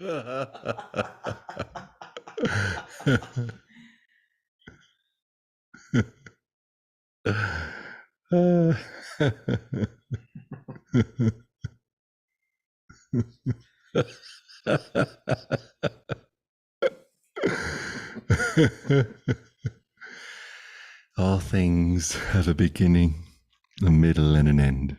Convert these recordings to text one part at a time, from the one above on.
All things have a beginning, a middle, and an end.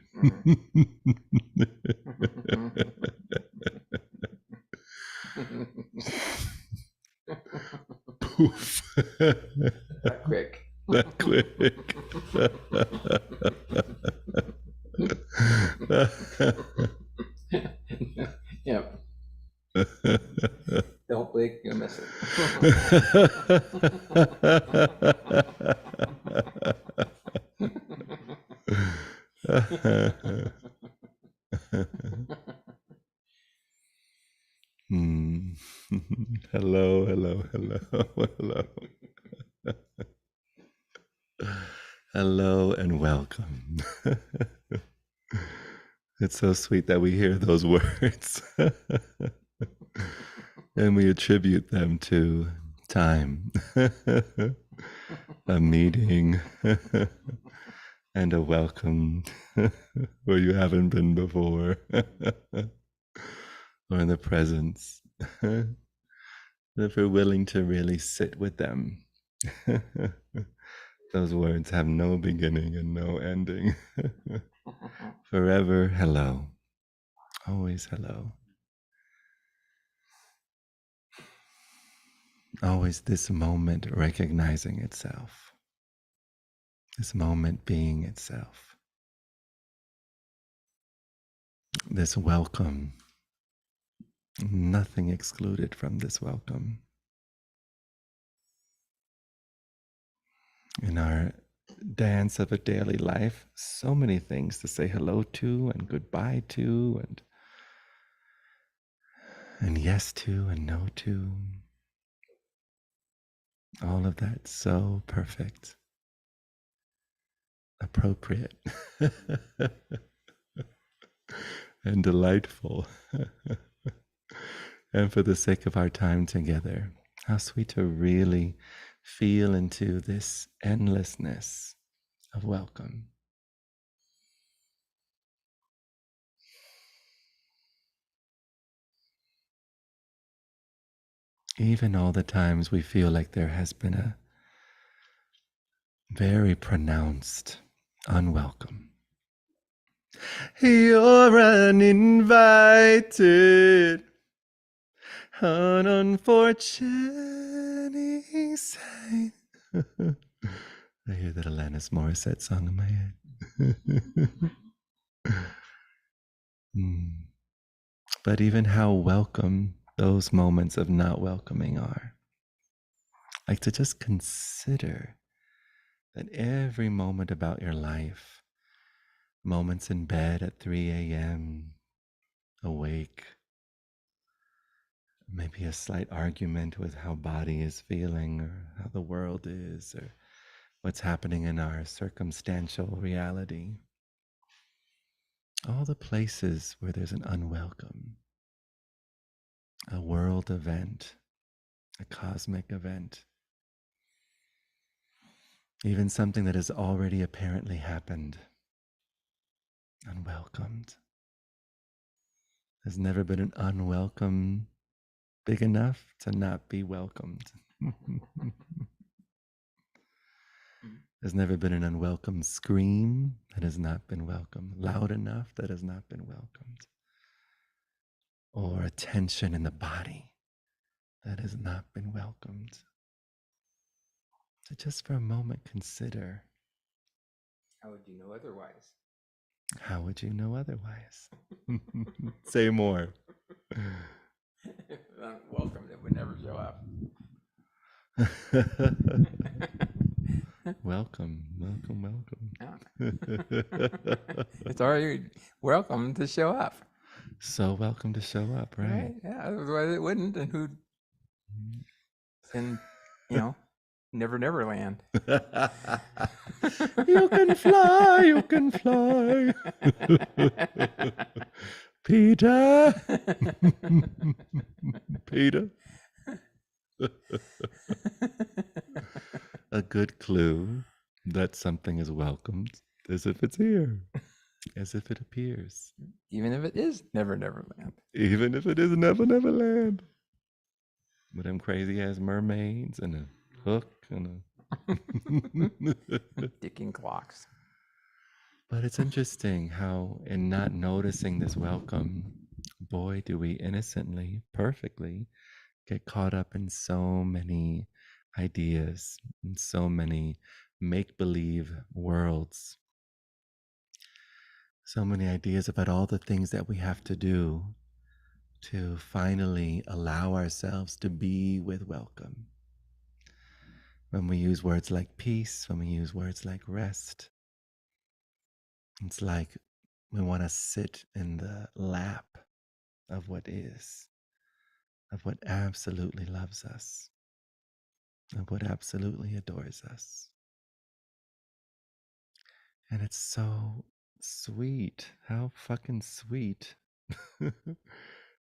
Poof. That quick. That quick. Yep. Don't blink, you'll miss it. Hello, hello, hello, hello. Hello and welcome. It's so sweet that we hear those words and we attribute them to time, a meeting, and a welcome where you haven't been before, or in the presence. If we're willing to really sit with them, those words have no beginning and no ending. Forever hello, always hello. Always this moment recognizing itself, this moment being itself, this welcome, nothing excluded from this welcome. In our dance of a daily life, so many things to say hello to and goodbye to and yes to and no to. All of that so perfect, appropriate, and delightful. And for the sake of our time together, how sweet to really feel into this endlessness of welcome. Even all the times we feel like there has been a very pronounced unwelcome. You're uninvited, an unfortunate sight. I hear that Alanis Morissette song in my head. But even how welcome those moments of not welcoming are. Like to just consider that every moment about your life, moments in bed at 3 a.m., awake, maybe a slight argument with how body is feeling or how the world is or what's happening in our circumstantial reality. All the places where there's an unwelcome, a world event, a cosmic event, even something that has already apparently happened, unwelcomed. There's never been an unwelcome big enough to not be welcomed. There's never been an unwelcome scream that has not been welcomed, loud enough that has not been welcomed, or a tension in the body that has not been welcomed. So just for a moment, consider. How would you know otherwise? How would you know otherwise? Say more. Welcome that would never show up. Welcome. Yeah. It's already welcome to show up. So welcome to show up, right? Yeah, otherwise it wouldn't. And who'd, and Never Land. You can fly, you can fly. Peter. Peter. A good clue that something is welcomed is if it's here, as if it appears, Even if it is Never Never Land. even if it is Never Never Land. With them crazy ass mermaids and a hook and a. Ticking clocks. But it's interesting how, in not noticing this welcome, boy, do we innocently, perfectly get caught up in so many ideas and so many make believe worlds, so many ideas about all the things that we have to do to finally allow ourselves to be with welcome. When we use words like peace, when we use words like rest, it's like we want to sit in the lap of what is, of what absolutely loves us, of what absolutely adores us. And it's so sweet, how fucking sweet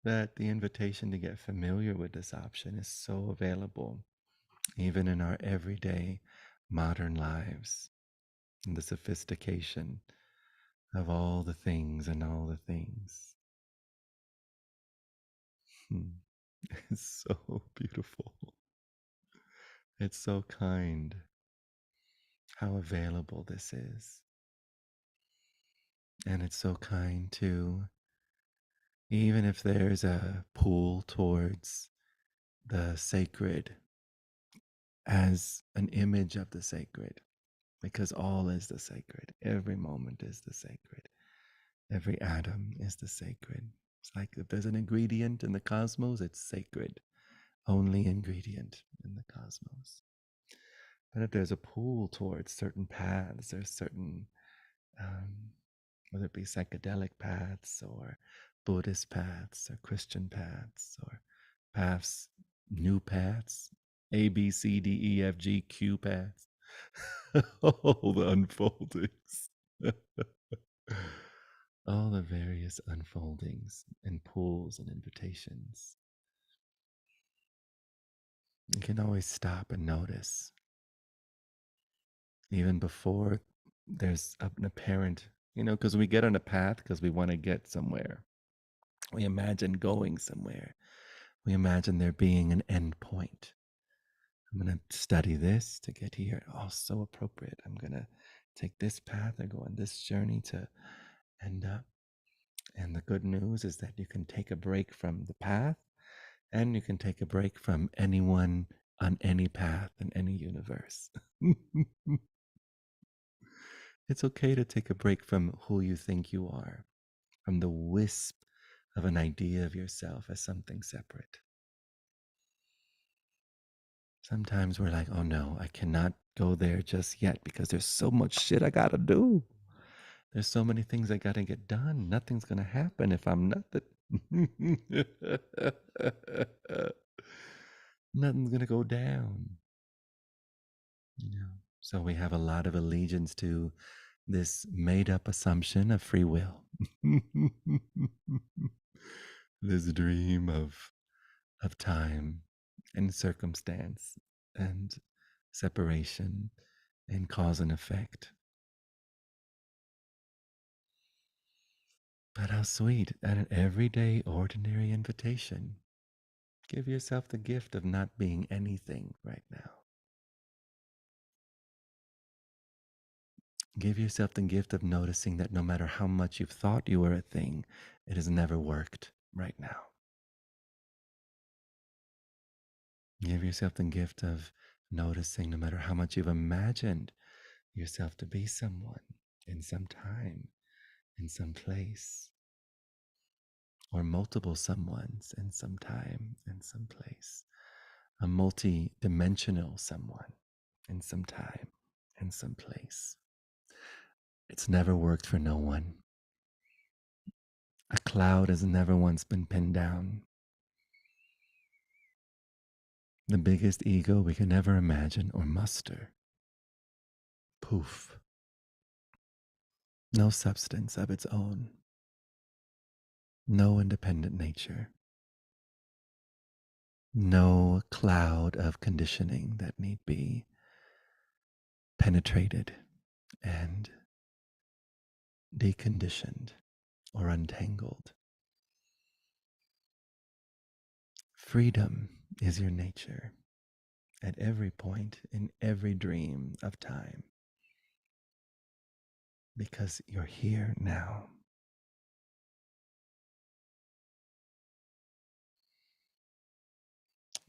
that the invitation to get familiar with this option is so available, even in our everyday modern lives, and the sophistication of all the things and all the things. It's so beautiful. It's so kind how available this is. And it's so kind too, even if there's a pull towards the sacred as an image of the sacred, because all is the sacred. Every moment is the sacred. Every atom is the sacred. It's like if there's an ingredient in the cosmos, it's sacred. Only ingredient in the cosmos. But if there's a pull towards certain paths, there's certain, um, whether it be psychedelic paths or Buddhist paths or Christian paths or paths, new paths, A, B, C, D, E, F, G, Q paths, all the unfoldings, all the various unfoldings and pulls and invitations. You can always stop and notice, even before there's an apparent, because we get on a path because we want to get somewhere. We imagine going somewhere. We imagine there being an end point. I'm going to study this to get here. Oh, so appropriate. I'm going to take this path or go on this journey to end up. And the good news is that you can take a break from the path and you can take a break from anyone on any path in any universe. It's okay to take a break from who you think you are, from the wisp of an idea of yourself as something separate. Sometimes we're like, oh no, I cannot go there just yet because there's so much shit I gotta do. There's so many things I gotta get done. Nothing's gonna happen if I'm nothing. Nothing's gonna go down. So we have a lot of allegiance to this made up assumption of free will. This dream of time and circumstance and separation and cause and effect. But how sweet, at an everyday, ordinary invitation. Give yourself the gift of not being anything right now. Give yourself the gift of noticing that no matter how much you've thought you were a thing, it has never worked right now. Give yourself the gift of noticing no matter how much you've imagined yourself to be someone in some time, in some place, or multiple someones in some time, in some place, a multi-dimensional someone in some time, in some place. It's never worked for no one. A cloud has never once been pinned down. The biggest ego we can ever imagine or muster. Poof. No substance of its own. no independent nature, no cloud of conditioning that need be penetrated and deconditioned or untangled. Freedom is your nature at every point in every dream of time because you're here now.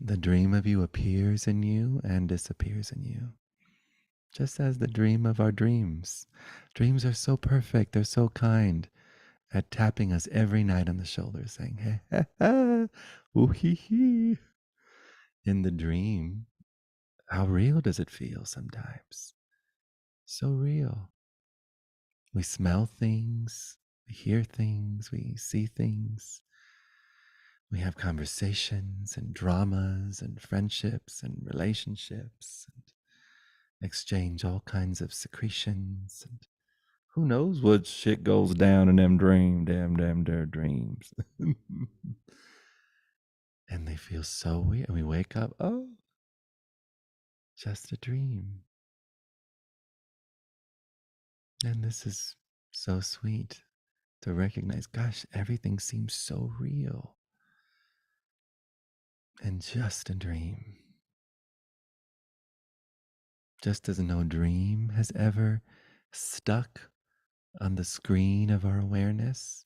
The dream of you appears in you and disappears in you, just as the dream of our dreams. Dreams are so perfect, they're so kind at tapping us every night on the shoulder, saying, hey, ha, ha, ooh, hee, hee. In the dream, how real does it feel sometimes? So real. We smell things, we hear things, we see things. We have conversations and dramas and friendships and relationships and exchange all kinds of secretions. And who knows what shit goes down in them damn their dreams. And they feel so weird. And we wake up, oh, just a dream. And this is so sweet to recognize, gosh, everything seems so real and just a dream. Just as no dream has ever stuck on the screen of our awareness,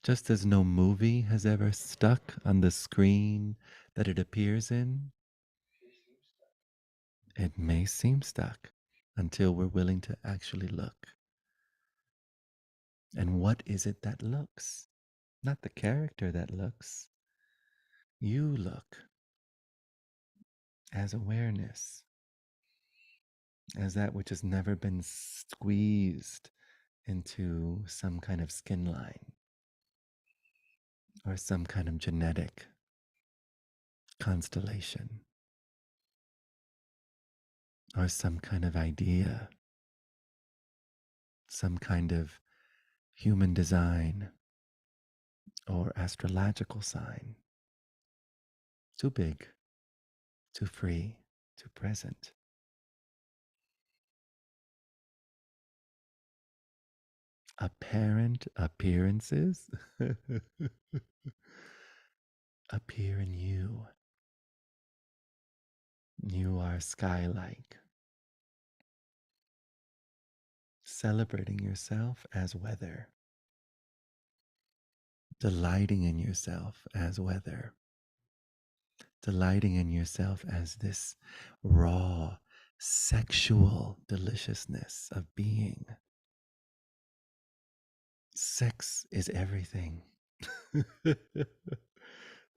just as no movie has ever stuck on the screen that it appears in, it may seem stuck until we're willing to actually look. And what is it that looks? Not the character that looks. You look as awareness, as that which has never been squeezed into some kind of skin line or some kind of genetic constellation or some kind of idea, some kind of human design or astrological sign. Too big, too free, too present. Apparent appearances appear in you. You are sky-like, celebrating yourself as weather, delighting in yourself as weather, delighting in yourself as this raw, sexual deliciousness of being. Sex is everything.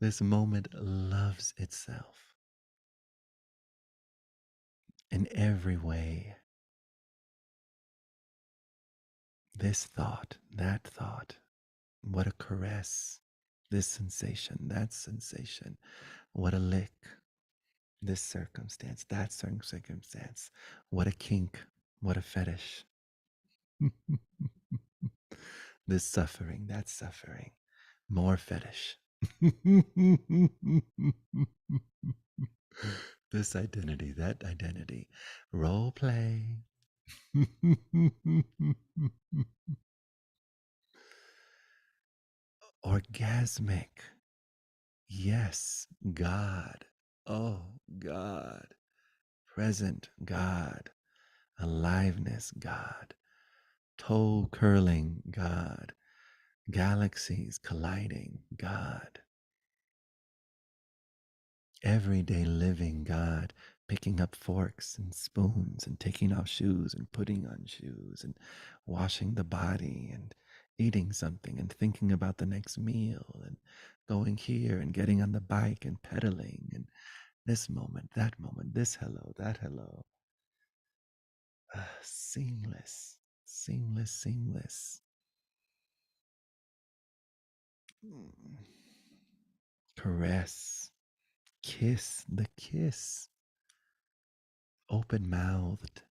This moment loves itself in every way. This thought, that thought, what a caress. This sensation, that sensation, what a lick. This circumstance, that circumstance, what a kink, what a fetish. This suffering, that suffering, more fetish. This identity, that identity, role play. Orgasmic. Yes, God. Oh, God. Present God. Aliveness God. Toe curling God. Galaxies colliding God. Everyday living God, picking up forks and spoons and taking off shoes and putting on shoes and washing the body and eating something and thinking about the next meal and going here and getting on the bike and pedaling and this moment, this hello, that hello. Seamless, seamless, seamless. Mm. Caress, kiss, the kiss. Open mouthed,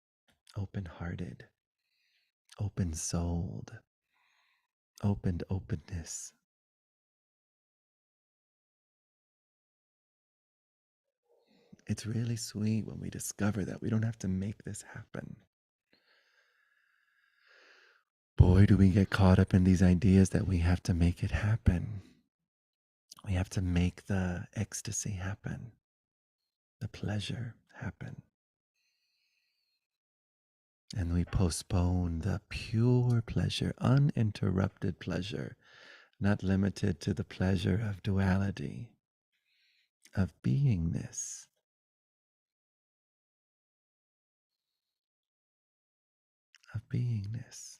open hearted, open souled, opened openness. It's really sweet when we discover that we don't have to make this happen. Boy, do we get caught up in these ideas that we have to make it happen. We have to make the ecstasy happen, the pleasure happen. And we postpone the pure pleasure, uninterrupted pleasure, not limited to the pleasure of duality, of beingness, of beingness,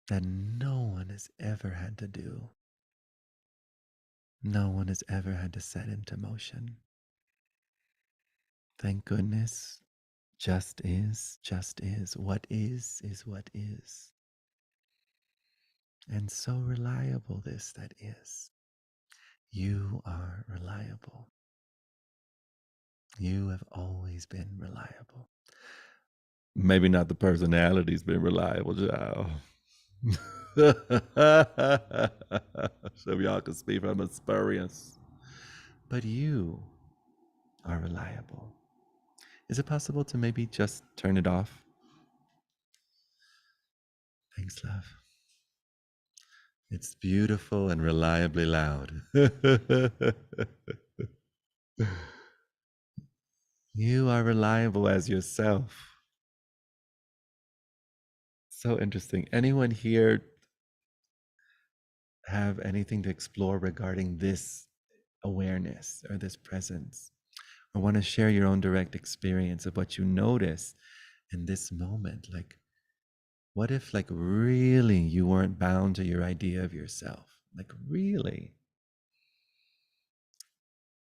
that no one has ever had to do. No one has ever had to set into motion. Thank goodness, just is, just is. What is what is. And so reliable this that is. You are reliable. You have always been reliable. Maybe not the personality's been reliable, child. So y'all can speak from experience. But you are reliable. Is it possible to maybe just turn it off? Thanks, love. It's beautiful and reliably loud. You are reliable as yourself. So interesting. Anyone here have anything to explore regarding this awareness or this presence? Or want to share your own direct experience of what you notice in this moment? Like, what if, like, really you weren't bound to your idea of yourself? Like, really?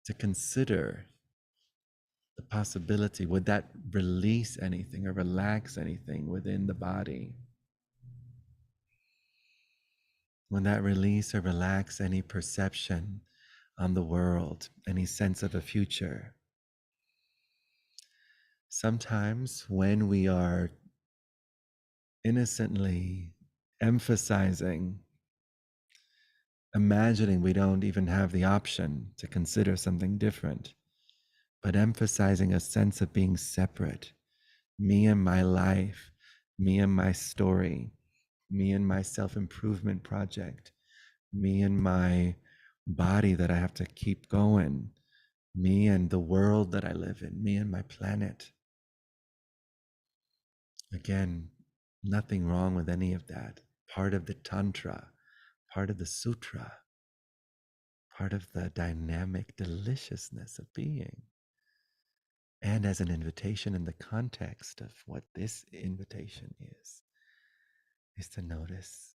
To consider the possibility, would that release anything or relax anything within the body? Would that release or relax any perception on the world, any sense of a future? Sometimes when we are innocently emphasizing, imagining we don't even have the option to consider something different, but emphasizing a sense of being separate, me and my life, me and my story, me and my self-improvement project, me and my body that I have to keep going, me and the world that I live in, me and my planet. Again, nothing wrong with any of that. Part of the Tantra, part of the Sutra, part of the dynamic deliciousness of being. And as an invitation in the context of what this invitation is to notice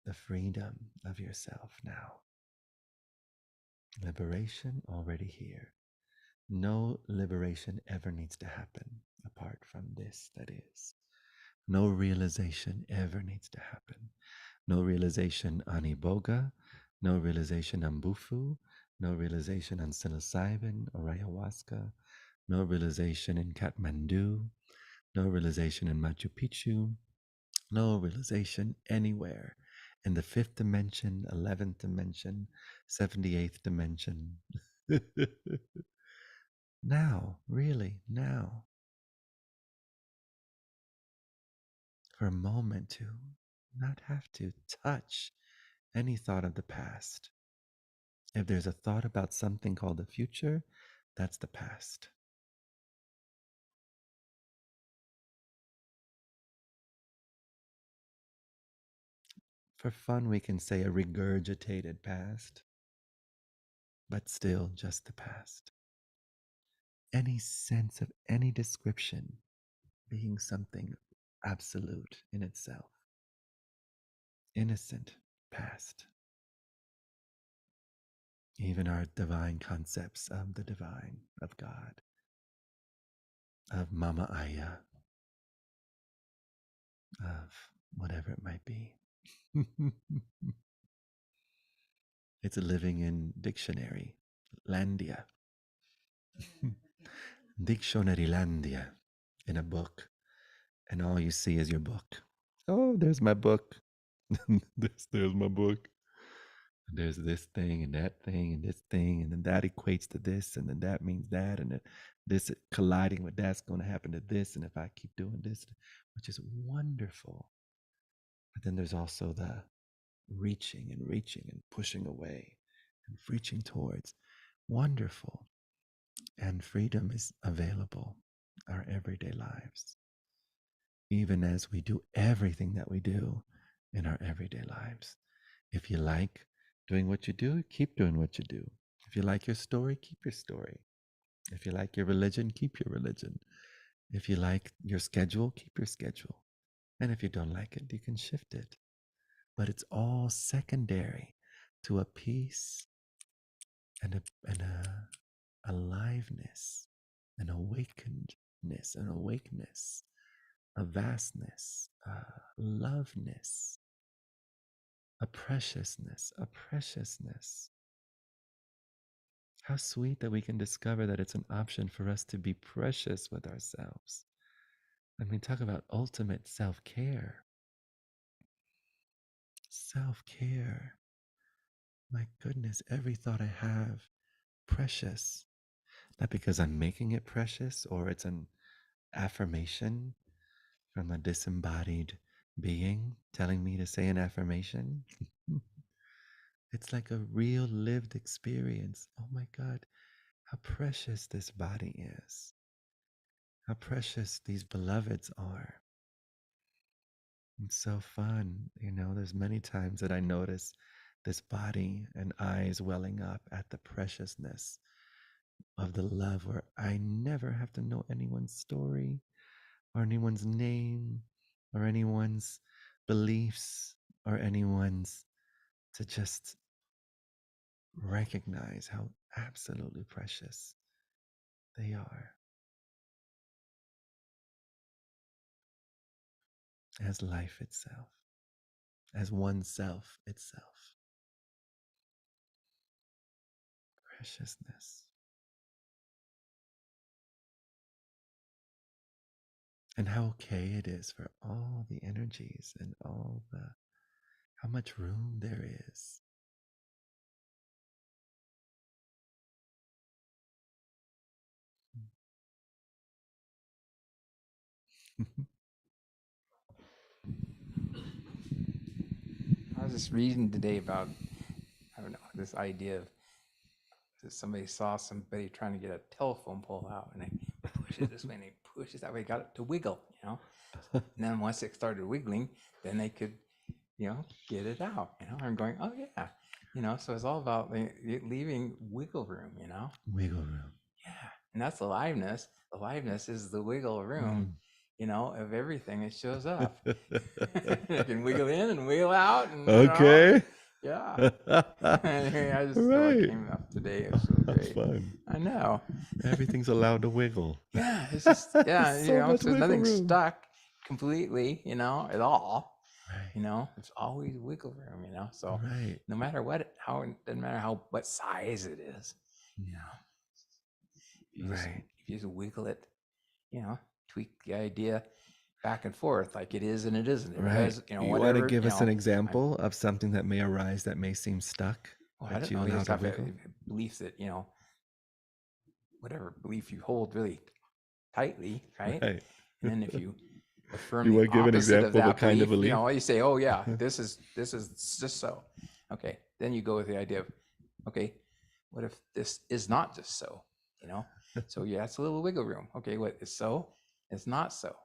the freedom of yourself now. Liberation already here. No liberation ever needs to happen apart from this that is. No realization ever needs to happen. No realization on Iboga, no realization on Bufu, no realization on psilocybin or ayahuasca, no realization in Kathmandu, no realization in Machu Picchu, no realization anywhere in the fifth dimension, 11th dimension, 78th dimension. Now, really, now, for a moment to not have to touch any thought of the past. If there's a thought about something called the future, that's the past. For fun, we can say a regurgitated past, but still just the past. Any sense of any description being something absolute in itself. Innocent past. Even our divine concepts of the divine, of God, of Mama Aya, of whatever it might be. It's a living in dictionary, Landia, Dictionary Landia, in a book, and all you see is your book. Oh, there's my book. there's my book. There's this thing and that thing and this thing, and then that equates to this, and then that means that, and then this colliding with that's going to happen to this. And if I keep doing this, which is wonderful, but then there's also the reaching and pushing away and reaching towards. Wonderful. And freedom is available our everyday lives, even as we do everything that we do in our everyday lives. If you like doing what you do, keep doing what you do. If you like your story, keep your story. If you like your religion, keep your religion. If you like your schedule, keep your schedule. And if you don't like it, you can shift it. But it's all secondary to a peace and a aliveness, an awakenedness, an awakeness, a vastness, a loveness, a preciousness, a preciousness. How sweet that we can discover that it's an option for us to be precious with ourselves. I mean, talk about ultimate self care. Self care. My goodness, every thought I have, precious. Not because I'm making it precious or it's an affirmation from a disembodied being telling me to say an affirmation. It's like a real lived experience. Oh my God, how precious this body is. How precious these beloveds are. It's so fun. There's many times that I notice this body and eyes welling up at the preciousness of the love where I never have to know anyone's story or anyone's name or anyone's beliefs or anyone's to just recognize how absolutely precious they are as life itself, as oneself itself. Preciousness. And how okay it is for all the energies and how much room there is. I was just reading today about, I don't know, this idea of that somebody saw somebody trying to get a telephone pole out, and they push it this way and they push it that way, got it to wiggle, And then once it started wiggling, then they could, get it out, I'm going, oh yeah, so it's all about leaving wiggle room. Wiggle room. Yeah, and that's aliveness. Aliveness is the wiggle room, Mm. of everything that shows up. It can wiggle in and wiggle out, and Okay. yeah. Anyway, I just Right. came up today. It was so great. Fun. I know. Everything's allowed to wiggle. Yeah, it's just So much there's wiggle nothing room. stuck completely, at all. Right. There's always wiggle room, So Right. no matter doesn't matter what size it is, Mm. if Right. you just wiggle it, tweak the idea back and forth, like it is and it isn't. It Right. has, You want to whatever, give us an I, example of something that may arise that may seem stuck I that don't you know. You allow just to have a wiggle? belief that, whatever belief you hold really tightly, right? Right. And then if you affirm You the want to give an opposite of example of a that kind of belief, belief? you say, oh yeah, this is just so. Okay, then you go with the idea of, okay, what if this is not just so? So yeah, it's a little wiggle room. Okay, what is so? It's not so.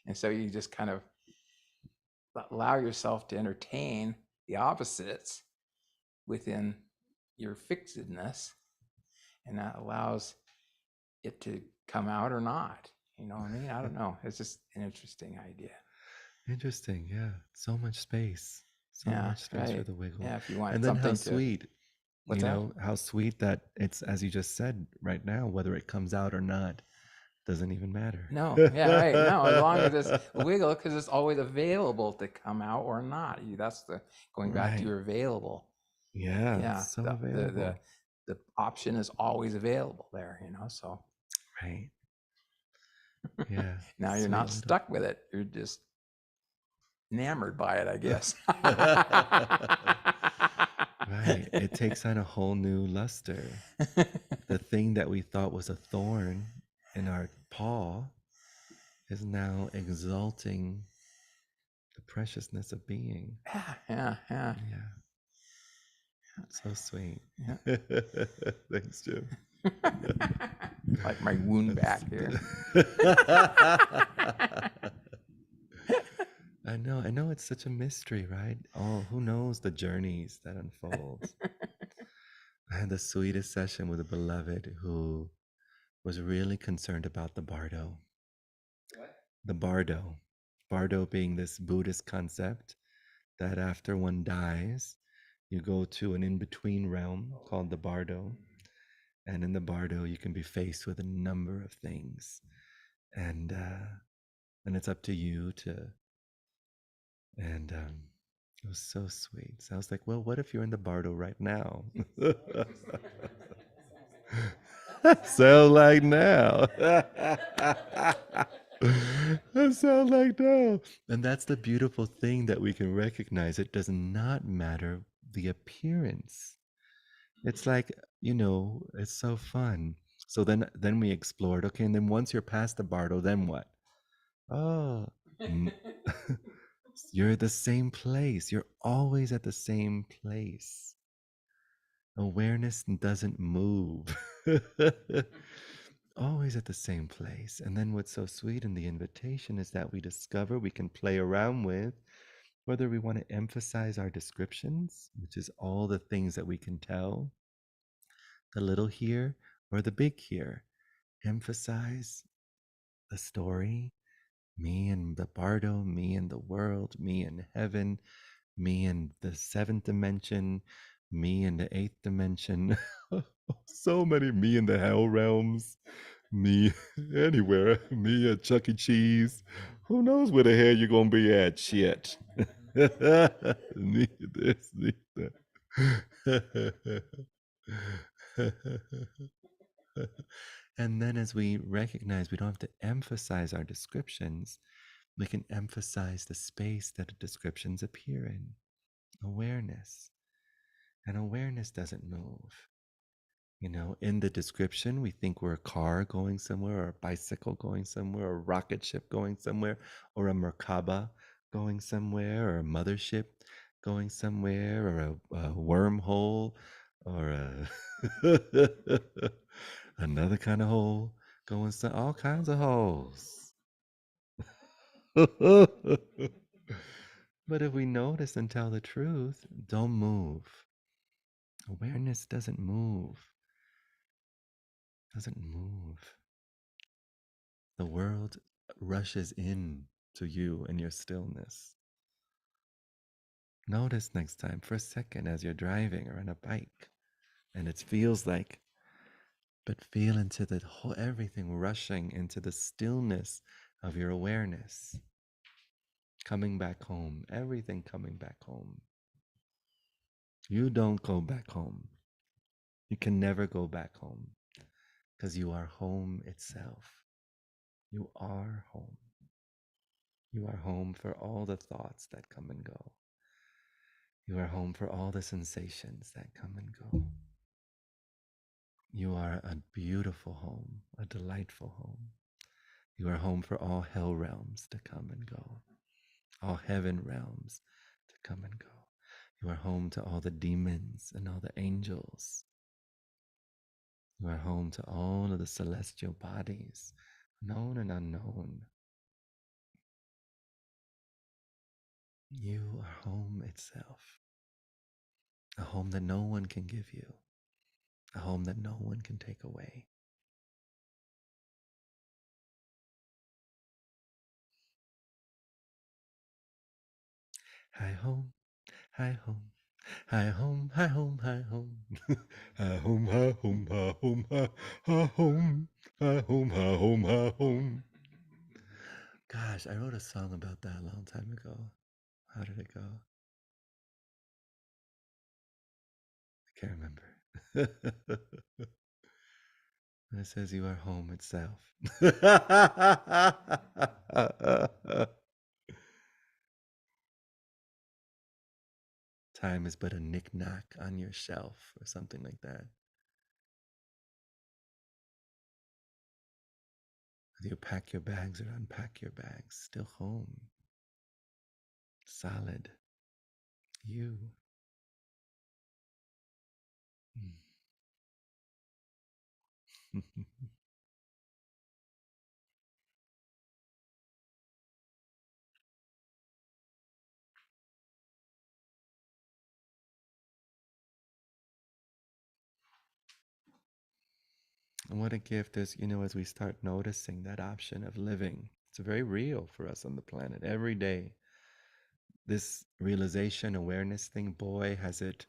And so you just kind of allow yourself to entertain the opposites within your fixedness, and that allows it to come out or not. You know what I mean? I don't know. It's just an interesting idea. Interesting. Yeah. So much space. So Yeah, much space for right. the wiggle. Yeah, if you want And then how something to, sweet, what's that? how sweet that it's, as you just said right now, whether it comes out or not, doesn't even matter. No, yeah, right. No, as long as it's a wiggle, because it's always available to come out or not. That's the going back to Right. your available. Yeah. Yeah, It's so the available. the option is always available there. So Right. Yeah. now you're Sweet not little. stuck with it. You're just enamored by it, I guess. Right. It takes on a whole new luster. The thing that we thought was a thorn in our paw is now exalting the preciousness of being. Yeah. Yeah. So sweet. Yeah. Thanks, Jim. Like my wound back here. I know it's such a mystery, right? Oh, who knows the journeys that unfolds. I had the sweetest session with a beloved who was really concerned about the bardo. What? The bardo. Bardo being this Buddhist concept that after one dies, you go to an in between realm called the bardo. And in the bardo, you can be faced with a number of things. And it's up to you to. And it was so sweet. So I was like, well, what if you're in the bardo right now? Sound like now. That sound like now. And that's the beautiful thing that we can recognize. It does not matter the appearance. It's like, it's so fun. So then we explored, okay, and then once you're past the bardo, then what? Oh, mm, you're at the same place. You're always at the same place. Awareness doesn't move. Always at the same place. And then what's so sweet in the invitation is that we discover we can play around with whether we want to emphasize our descriptions, which is all the things that we can tell, the little here or the big here. Emphasize the story, me and the bardo, me and the world, me and heaven, me and the seventh dimension, me in the eighth dimension. So many me in the hell realms, me anywhere, me at Chuck E. Cheese. Who knows where the hell you're gonna be at? Shit. Me this, me that. And then as we recognize we don't have to emphasize our descriptions, we can emphasize the space that the descriptions appear in. Awareness. And awareness doesn't move. In the description, we think we're a car going somewhere, or a bicycle going somewhere, or a rocket ship going somewhere, or a Merkaba going somewhere, or a mothership going somewhere, or a wormhole, or another kind of hole going all kinds of holes. But if we notice and tell the truth, don't move. Awareness doesn't move. Doesn't move. The world rushes in to you and your stillness. Notice next time for a second as you're driving or on a bike and it feels like, but feel into the whole everything rushing into the stillness of your awareness. Coming back home, everything coming back home. You don't go back home. You can never go back home because you are home itself. You are home. You are home for all the thoughts that come and go. You are home for all the sensations that come and go. You are a beautiful home, a delightful home. You are home for all hell realms to come and go, all heaven realms to come and go. You are home to all the demons and all the angels. You are home to all of the celestial bodies, known and unknown. You are home itself, a home that no one can give you, a home that no one can take away. Hi home, hi home, hi home, hi home, hi home, hi home, hi home, hi home, hi home, hi home, hi home, hi home. Gosh, I wrote a song about that a long time ago. How did it go? I can't remember. It says you are home itself. time is but a knick-knack on your shelf or something like that. Whether you pack your bags or unpack your bags, still home. Solid. You. And what a gift is, as we start noticing that option of living. It's very real for us on the planet every day. This realization, awareness thing, boy, has it,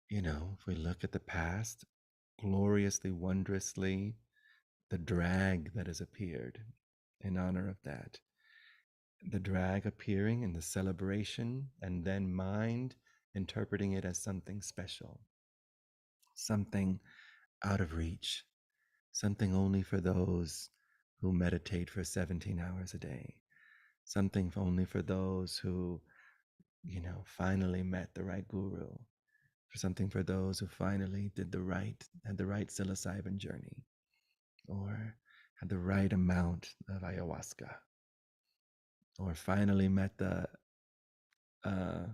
if we look at the past, gloriously, wondrously, the drag that has appeared in honor of that. The drag appearing in the celebration, and then mind interpreting it as something special, something out of reach, something only for those who meditate for 17 hours a day, something only for those who, finally met the right guru, for something for those who finally had the right psilocybin journey, or had the right amount of ayahuasca, or finally met the uh,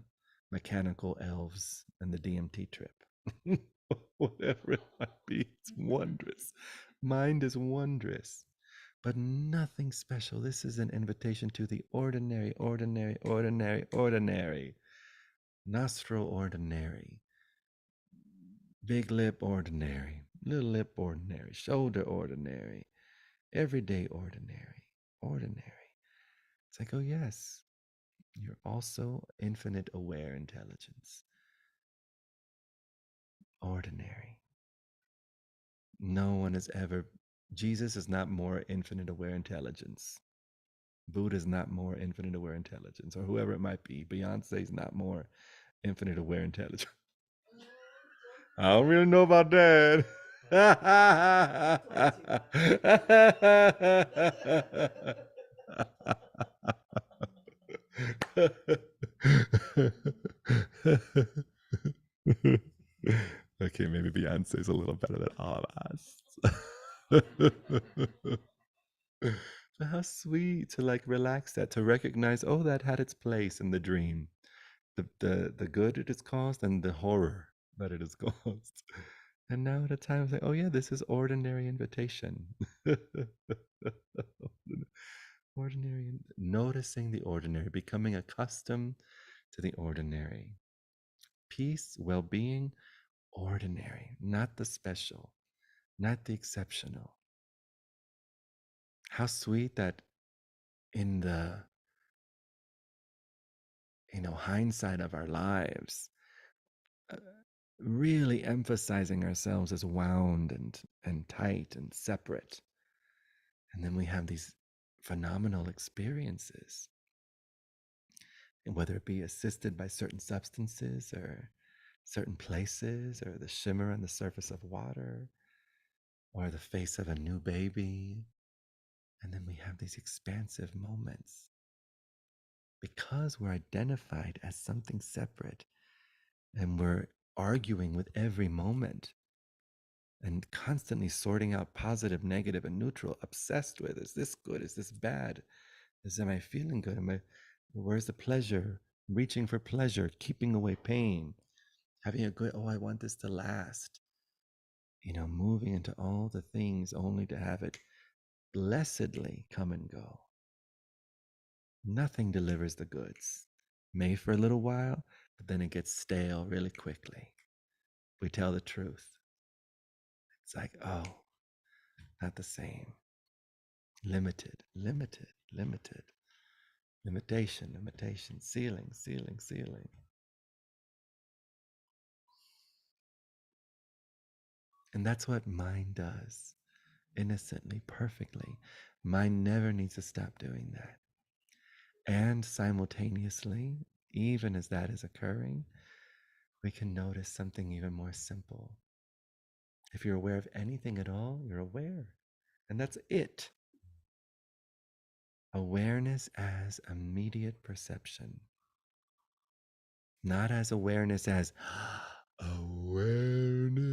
mechanical elves and the DMT trip. Whatever it might be, it's wondrous. Mind is wondrous, but nothing special. This is an invitation to the ordinary, ordinary, ordinary, ordinary. Nostril ordinary. Big lip ordinary. Little lip ordinary. Shoulder ordinary. Everyday ordinary. Ordinary. It's like, oh, yes, you're also infinite aware intelligence. Ordinary. No one has ever, Jesus is not more infinite aware intelligence. Buddha is not more infinite aware intelligence, or whoever it might be. Beyonce is not more infinite aware intelligence. I don't really know about that. Okay, maybe Beyonce is a little better than all of us. But how sweet to like relax that, to recognize, oh, that had its place in the dream. The good it has caused and the horror that it has caused. And now at a time it's like, oh yeah, this is ordinary invitation. Ordinary, noticing the ordinary, becoming accustomed to the ordinary. Peace, well-being, ordinary, not the special, not the exceptional. How sweet that in the hindsight of our lives, uh, really emphasizing ourselves as wound and tight and separate, and then we have these phenomenal experiences, and whether it be assisted by certain substances or certain places, or the shimmer on the surface of water, or the face of a new baby. And then we have these expansive moments because we're identified as something separate, and we're arguing with every moment and constantly sorting out positive, negative, and neutral, obsessed with, is this good? Is this bad? Am I feeling good? Where's the pleasure? Reaching for pleasure, keeping away pain, having a good, oh, I want this to last. Moving into all the things only to have it blessedly come and go. Nothing delivers the goods. May for a little while, but then it gets stale really quickly. We tell the truth. It's like, oh, not the same. Limited, limited, limited. Limitation, limitation, ceiling, ceiling, ceiling. And that's what mind does, innocently, perfectly. Mind never needs to stop doing that. And simultaneously, even as that is occurring, we can notice something even more simple. If you're aware of anything at all, you're aware. And that's it. Awareness as immediate perception. not as awareness, as awareness.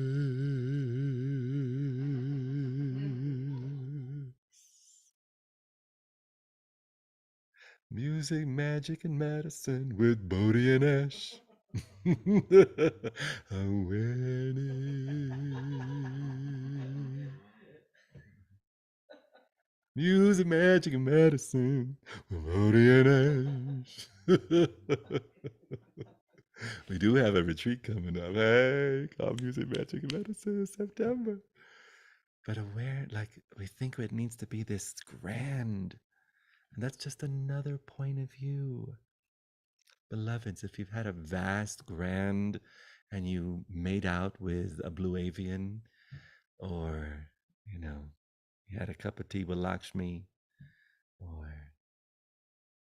Music, magic, and medicine with Bodhi and Ash. Awareness. Music, magic, and medicine with Bodhi and Ash. We do have a retreat coming up. Hey, called Music, Magic, and Medicine in September. But aware, like, we think it needs to be this grand. And that's just another point of view. Beloveds, if you've had a vast, grand, and you made out with a blue avian, or, you know, you had a cup of tea with Lakshmi, or,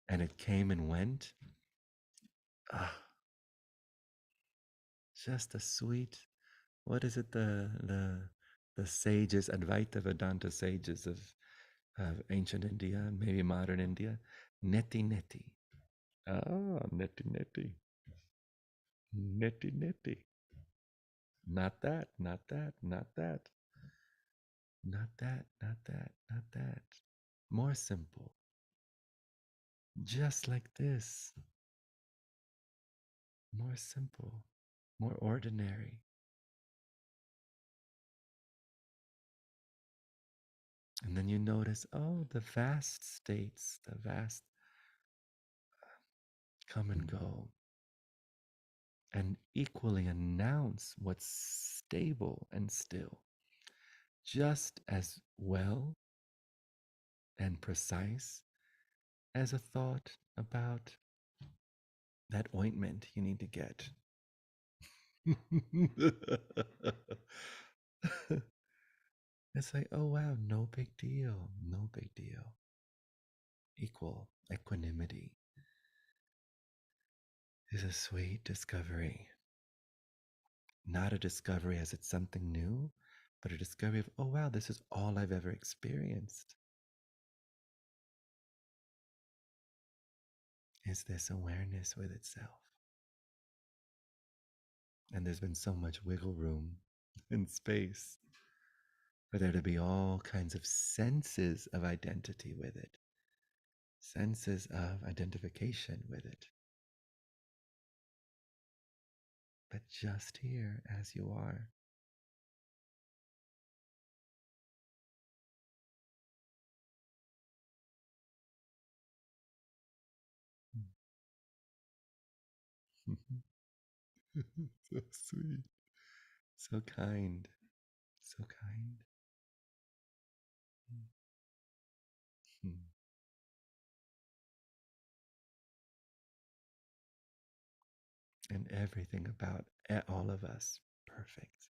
and it came and went, ah, just a sweet, what is it, the sages, Advaita Vedanta sages of ancient India and maybe modern India, neti neti. Ah, neti neti. Neti neti. Not that, not that, not that. Not that, not that, not that. More simple. Just like this. More simple. More ordinary. And then you notice, oh, the vast states, the vast come and go. And equally announce what's stable and still. Just as well and precise as a thought about that ointment you need to get. It's like, oh wow, no big deal, no big deal. Equal equanimity is a sweet discovery. Not a discovery as it's something new, but a discovery of, oh wow, this is all I've ever experienced. Is this awareness with itself? And there's been so much wiggle room in space for there to be all kinds of senses of identity with it, senses of identification with it. But just here as you are. So sweet, so kind, so kind. Hmm. And everything about all of us, perfect.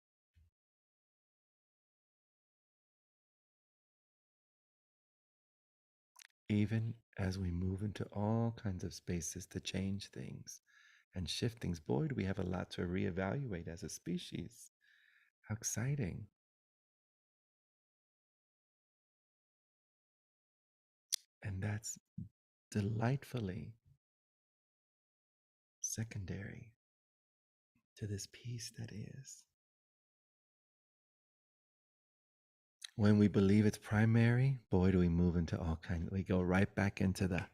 Even as we move into all kinds of spaces to change things and shift things, boy, do we have a lot to reevaluate as a species. How exciting. And that's delightfully secondary to this peace that is. When we believe it's primary, boy, do we move into all kinds. We go right back into the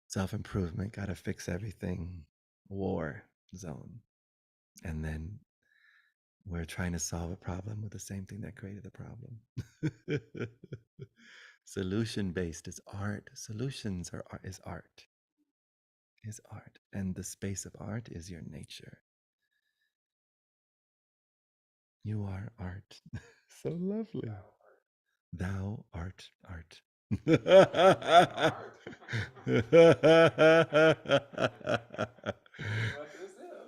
self-improvement, gotta fix everything, war zone. And then we're trying to solve a problem with the same thing that created the problem. Solution based is art. Solutions are art, is art. And the space of art is your nature. You are art. So lovely. Thou art art.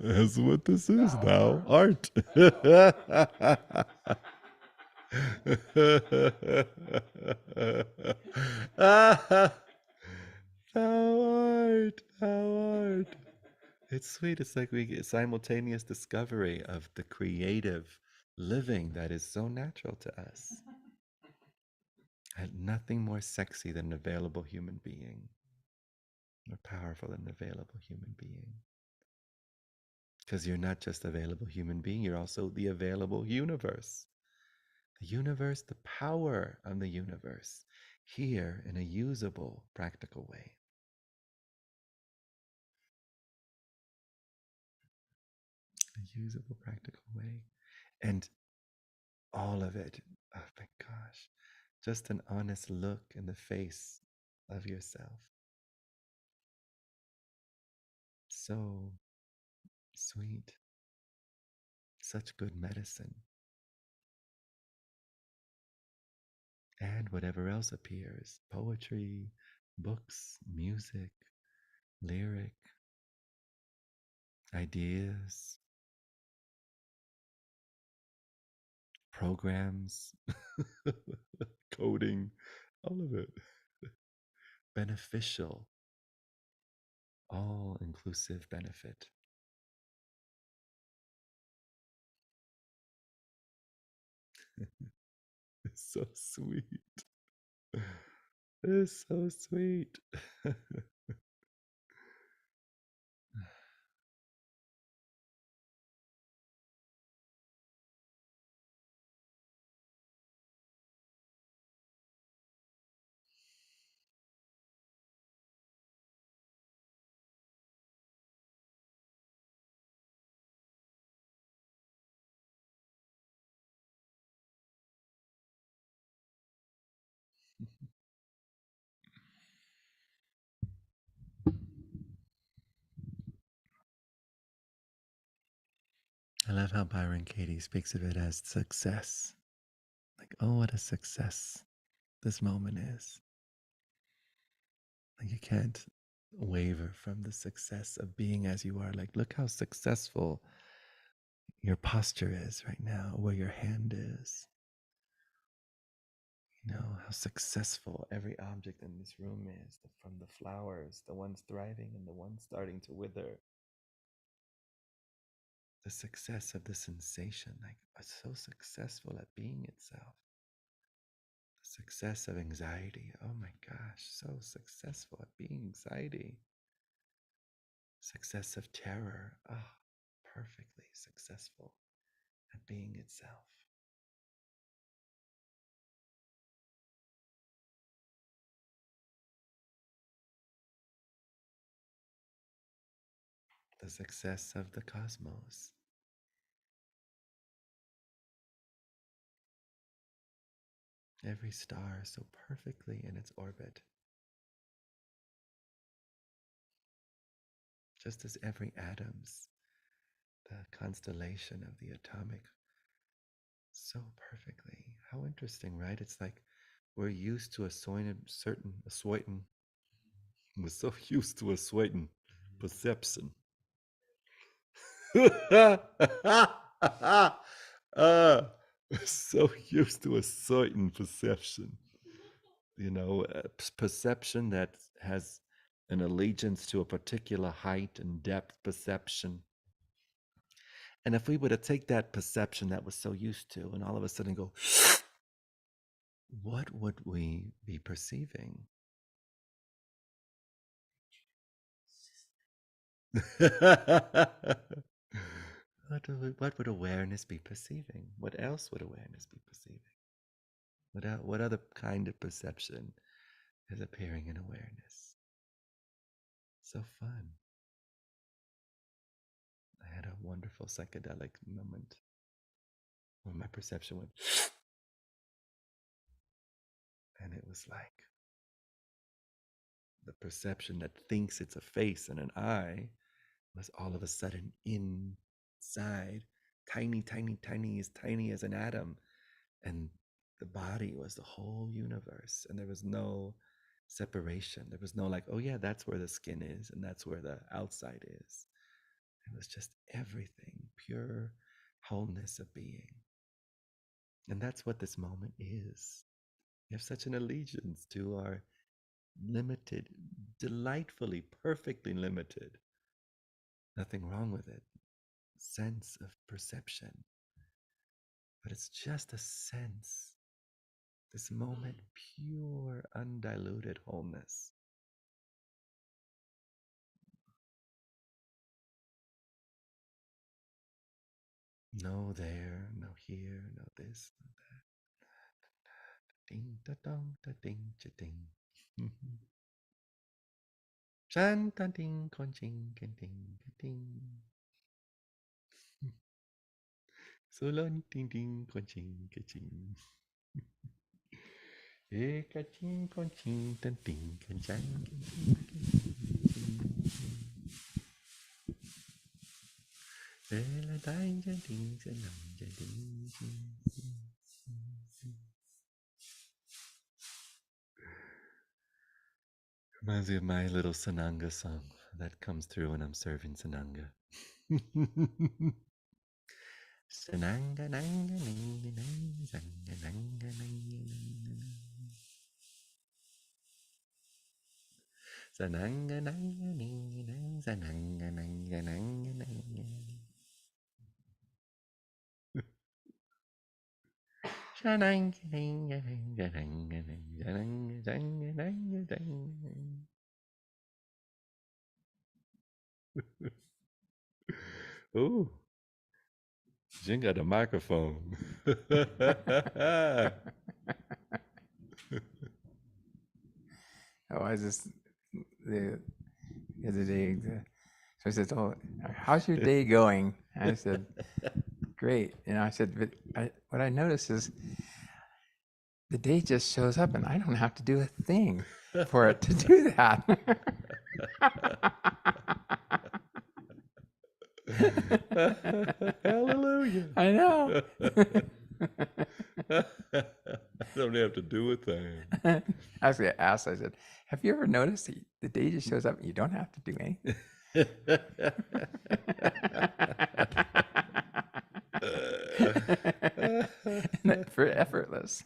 That's what this is. Thou art. Thou art, thou art. It's sweet. It's like we get simultaneous discovery of the creative living that is so natural to us. And nothing more sexy than an available human being. more powerful than available human being. Because you're not just available human being, you're also the available universe. The universe, the power of the universe, here in a usable, practical way. A usable, practical way. And all of it, oh my gosh, just an honest look in the face of yourself. So sweet, such good medicine. And whatever else appears, poetry, books, music, lyric, ideas, programs, coding, all of it. Beneficial, all inclusive benefit. It's so sweet. It's so sweet. I love how Byron Katie speaks of it as success. Like, oh, what a success this moment is. Like, you can't waver from the success of being as you are. Like, look how successful your posture is right now, where your hand is. You know, how successful every object in this room is, from the flowers, the ones thriving and the ones starting to wither. The success of the sensation, like, it's so successful at being itself. The success of anxiety, oh my gosh, so successful at being anxiety. Success of terror, oh, perfectly successful at being itself. The success of the cosmos, every star so perfectly in its orbit, just as every atom's the constellation of the atomic so perfectly. How interesting, right? It's like we're used to a certain, we're so used to a certain perception. uh, so used to a certain perception, perception that has an allegiance to a particular height and depth perception. And if we were to take that perception that we're so used to and all of a sudden go, what would we be perceiving? What would awareness be perceiving? What else would awareness be perceiving? What other kind of perception is appearing in awareness? So fun. I had a wonderful psychedelic moment where my perception went, and it was like the perception that thinks it's a face and an eye was all of a sudden inside, tiny, tiny, tiny, as tiny as an atom. And the body was the whole universe. And there was no separation. There was no like, oh, yeah, that's where the skin is and that's where the outside is. It was just everything, pure wholeness of being. And that's what this moment is. We have such an allegiance to our limited, delightfully, perfectly limited, nothing wrong with it, sense of perception. But it's just a sense, this moment, pure, undiluted wholeness. No there, no here, no this, no that. Ding da dong da ding cha ding. Shan da ding con ching can ding ding. Solon ding ding con ching ka ching. E ka ching con ching tan ding can chang. La ding cha ding cha nam cha ding. Reminds me of my little Sananga song that comes through when I'm serving Sananga. Sananga nanga nanga nanga sanga nanga nanga nanga Sananga nanga nanga nanga sananga nanga nanga nanga Sananga nanga nanga nanga nanga nanga sanga nanga nanga Oh, Jin got a microphone. Oh, I just the other day. So I said, "Oh, how's your day going?" I said, "Great." And I said, "But what I noticed is the day just shows up, and I don't have to do a thing for it to do that." Hallelujah. I know. I don't have to do a thing. Actually, I asked. I said, "Have you ever noticed that the day just shows up and you don't have to do anything?" For effortless.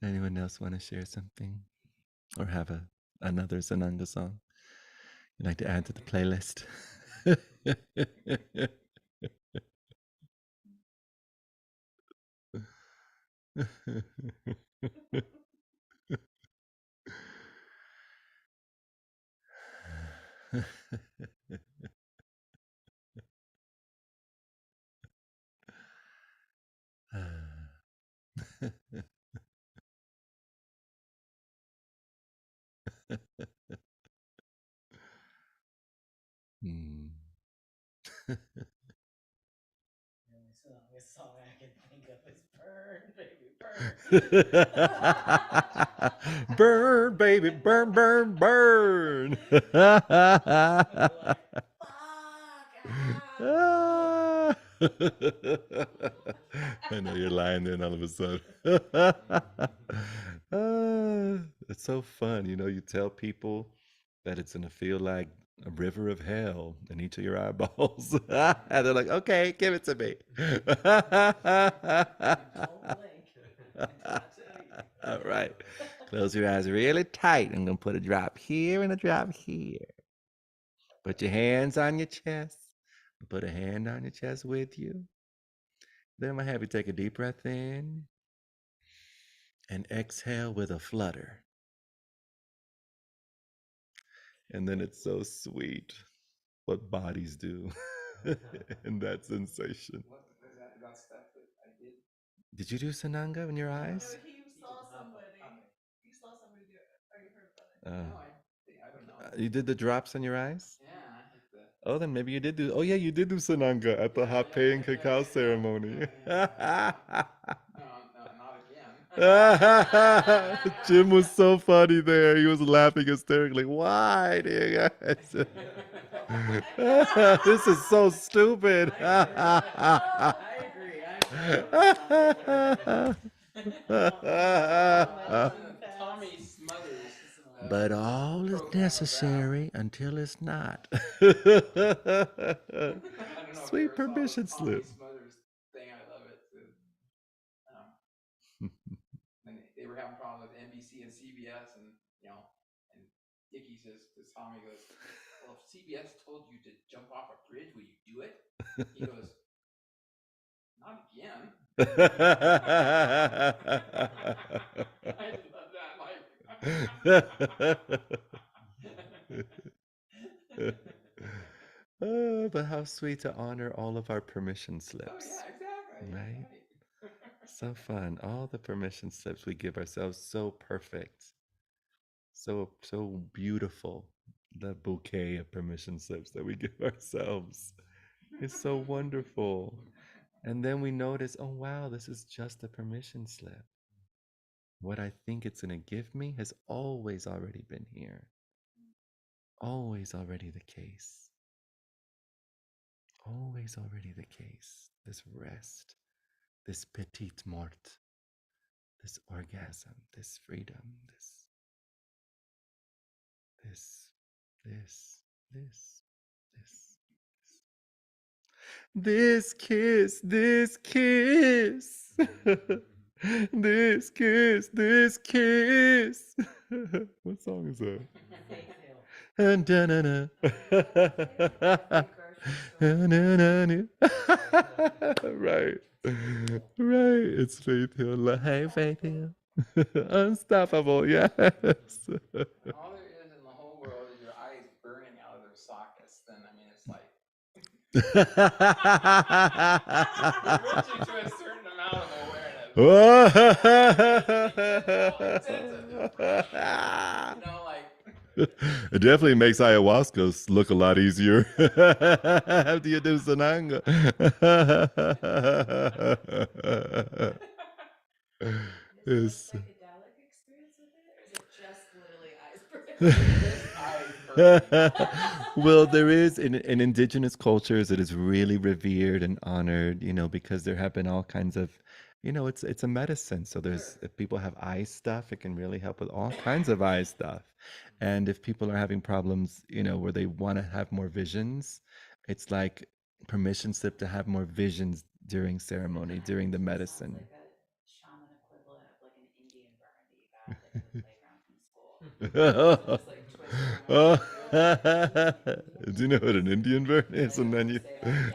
Anyone else want to share something or have another Sananga song you'd like to add to the playlist? Hmm. The only song I can think of is "Burn, Baby, Burn." Burn, baby, burn, burn, burn. Like, fuck. I know you're lying there, and all of a sudden, it's so fun. You tell people that it's gonna feel like a river of hell in each of your eyeballs, and they're like, "Okay, give it to me." Don't blink until I tell you. All right, close your eyes really tight. I'm gonna put a drop here and a drop here. Put your hands on your chest. Put a hand on your chest with you. Then I'm gonna have you take a deep breath in and exhale with a flutter. And then it's so sweet what bodies do in that sensation. What is that about stuff that I did? Did you do Sananga in your No, eyes? he saw somebody. He saw somebody do it. Or you heard about it. No, I don't know. You did the drops in your eyes? Yeah, I hit the. Oh, then maybe you did do. Oh, yeah, you did do Sananga at the hot pay and cacao ceremony. No, not again. Jim was so funny there. He was laughing hysterically. Why, do you guys? This is so stupid. I agree. Tommy Smothers. But all is necessary until it's not. I don't know Sweet permission Tommy slip. Smothers thing. I love it. And they were having problems with NBC and CBS, and and Dickie says to Tommy, goes, "Well, if CBS told you to jump off a bridge, will you do it?" He goes, "Not again." I love that. But how sweet to honor all of our permission slips. Oh yeah, exactly. Right? So fun. All the permission slips we give ourselves, so perfect. So beautiful. The bouquet of permission slips that we give ourselves. It's so wonderful. And then we notice, oh wow, this is just a permission slip. What I think it's going to give me has always already been here. Always already the case. Always already the case. This rest, this petite mort, this orgasm, this freedom, this, this, this, this, this. This kiss, this kiss. This kiss, this kiss. What song is that? Faith Hill. And da-na-na. Right. Right. It's Faith Hill. Hey, Faith Hill. Unstoppable, yes. All there is in the whole world is your eyes burning out of their sockets. Then I mean, it's like it brings you to a certain amount of awareness. It definitely makes ayahuasca look a lot easier after you do Sananga. Is there a psychedelic experience with it, or is it just literally eyes burning? Well, there is in indigenous cultures, it is really revered and honored, because there have been all kinds of, it's a medicine. So there's, if people have eye stuff, it can really help with all kinds of eye stuff. And if people are having problems, where they want to have more visions, it's like permission slip to have more visions during ceremony, during the medicine. Sounds like a shaman equivalent of like an Indian burn that you got at the playground from school. Just like Do you know what an Indian burn is? And then you,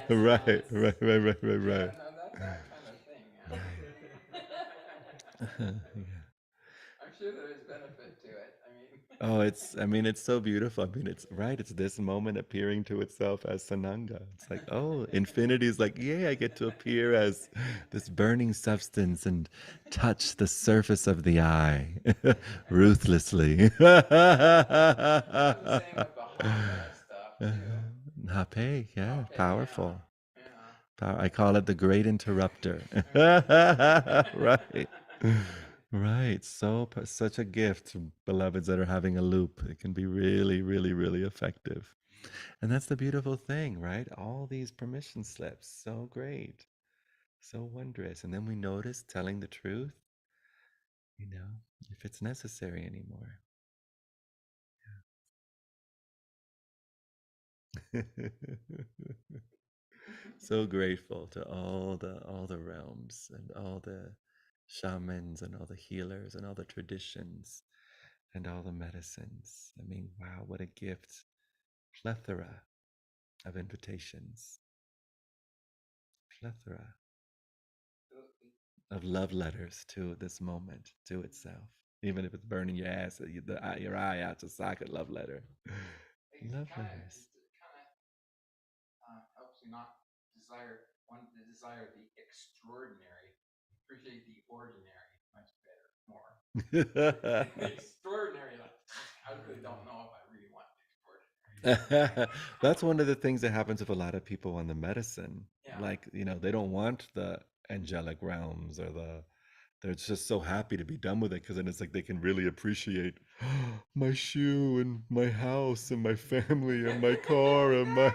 right. Yeah, no, that kind of thing. Yeah. I'm sure there is benefit to it. Oh, it's so beautiful. It's right. It's this moment appearing to itself as Sananga. It's like, oh, infinity is like, yay, I get to appear as this burning substance and touch the surface of the eye ruthlessly. Hape, yeah, powerful. I call it the great interrupter. Right. Right. So such a gift, beloveds that are having a loop. It can be really, really, really effective. And that's the beautiful thing, right? All these permission slips. So great. So wondrous. And then we notice telling the truth, if it's necessary anymore. Yeah. So grateful to all the realms and all the shamans and all the healers and all the traditions and all the medicines. Wow, what a gift. Plethora of invitations. Plethora of love letters to this moment, to itself. Even if it's burning your ass, your eye out, your socket love letter. think Love it kind of letters. helps you not desire the extraordinary, appreciate the ordinary much better, more. The extraordinary, like, I really don't know if I really want the extraordinary. That's one of the things that happens with a lot of people on the medicine. Yeah. Like, they don't want the angelic realms or they're just so happy to be done with it because then it's like they can really appreciate my shoe and my house and my family and my car and my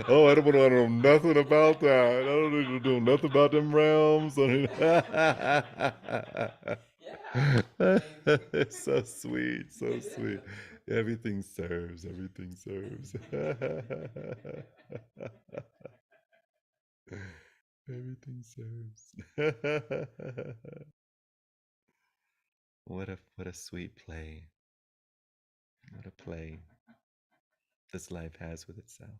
oh, I don't want to know nothing about that. I don't need to know nothing about them realms. It's so sweet, so sweet. Everything serves, everything serves. Everything serves. What a sweet play. What a play this life has with itself.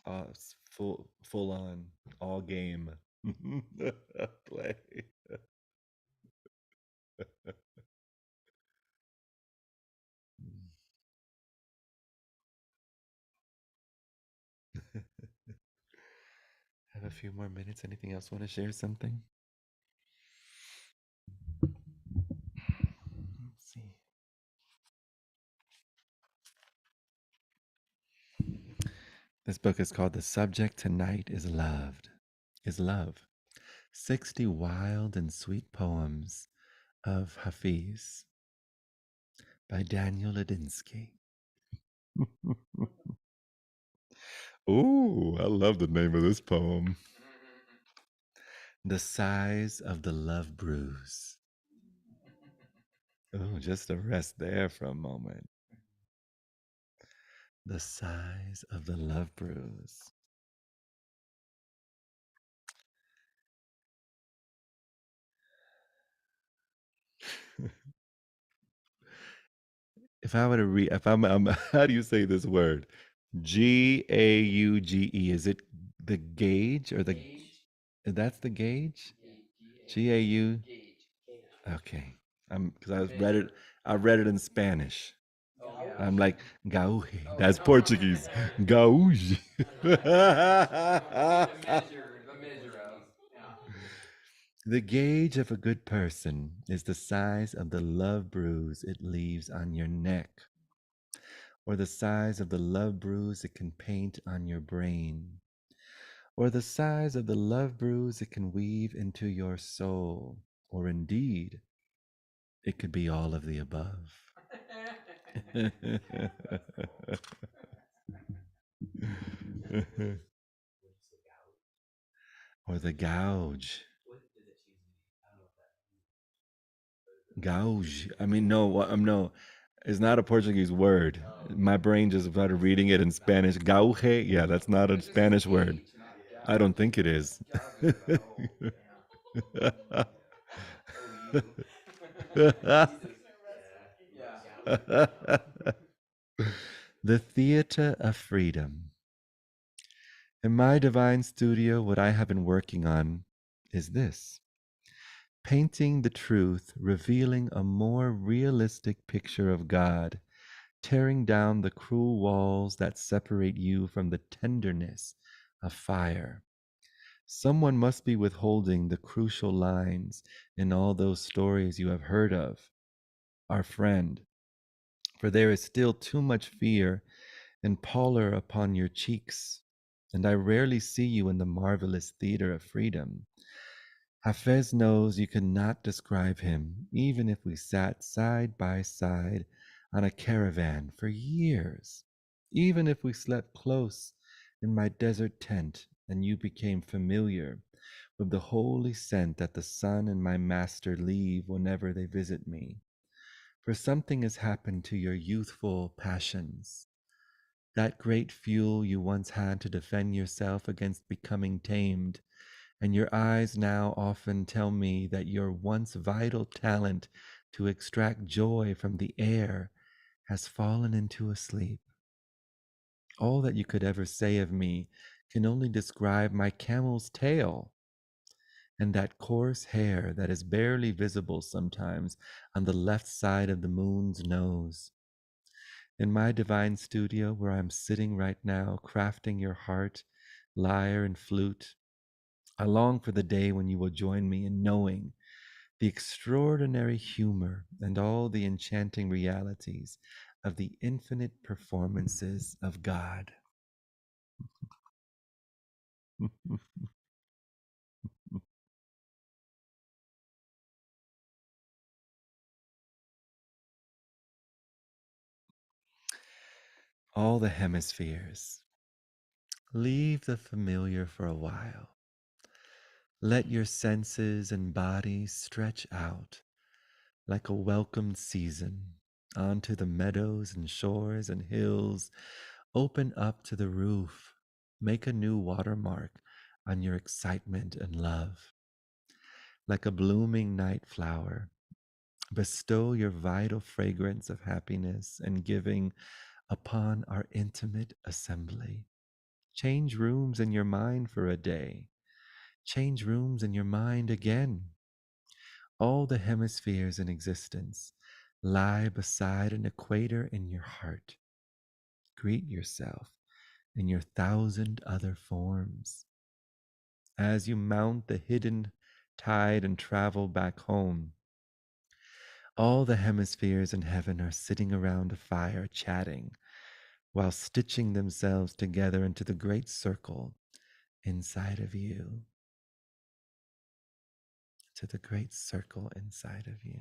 It's full on, all game play. Have a few more minutes. Anything else? Want to share something? Let's see. This book is called The Subject Tonight is Love. 60 wild and sweet poems of Hafiz by Daniel Ladinsky. Ooh, I love the name of this poem. The Size of the Love Bruise. Oh, just to rest there for a moment. The size of the love bruise. If I were to read, if I'm how do you say this word? Gauge. Is it the gauge or the? Gauge. That's the gauge. Gauge. GAU. Okay, because I read it in Spanish. Oh yeah. I'm like gauge. Oh, That's no. Portuguese. Gauge. The measure of. Yeah. The gauge of a good person is the size of the love bruise it leaves on your neck, or the size of the love bruise it can paint on your brain, or the size of the love bruise it can weave into your soul, or indeed, it could be all of the above. Or the gouge. Gouge. I mean, no, no. It's not a Portuguese word. My brain just started reading it in Spanish. Gauge. Yeah, that's not a Spanish word. I don't think it is. The Theater of Freedom. In my divine studio, what I have been working on is this: painting the truth, revealing a more realistic picture of God, tearing down the cruel walls that separate you from the tenderness of fire. Someone must be withholding the crucial lines in all those stories you have heard of, our friend, for there is still too much fear and pallor upon your cheeks, and I rarely see you in the marvelous theater of freedom. Hafez knows you cannot describe him, even if we sat side by side on a caravan for years, even if we slept close in my desert tent and you became familiar with the holy scent that the sun and my master leave whenever they visit me. For something has happened to your youthful passions. That great fuel you once had to defend yourself against becoming tamed, and your eyes now often tell me that your once vital talent to extract joy from the air has fallen into a sleep. All that you could ever say of me can only describe my camel's tail and that coarse hair that is barely visible sometimes on the left side of the moon's nose. In my divine studio where I'm sitting right now, crafting your heart, lyre, and flute, I long for the day when you will join me in knowing the extraordinary humor and all the enchanting realities of the infinite performances of God. All the hemispheres. Leave the familiar for a while. Let your senses and body stretch out like a welcomed season onto the meadows and shores and hills. Open up to the roof. Make a new watermark on your excitement and love. Like a blooming night flower, bestow your vital fragrance of happiness and giving upon our intimate assembly. Change rooms in your mind for a day. Change rooms in your mind again. All the hemispheres in existence lie beside an equator in your heart. Greet yourself in your thousand other forms. As you mount the hidden tide and travel back home, all the hemispheres in heaven are sitting around a fire chatting while stitching themselves together into the great circle inside of you, to the great circle inside of you.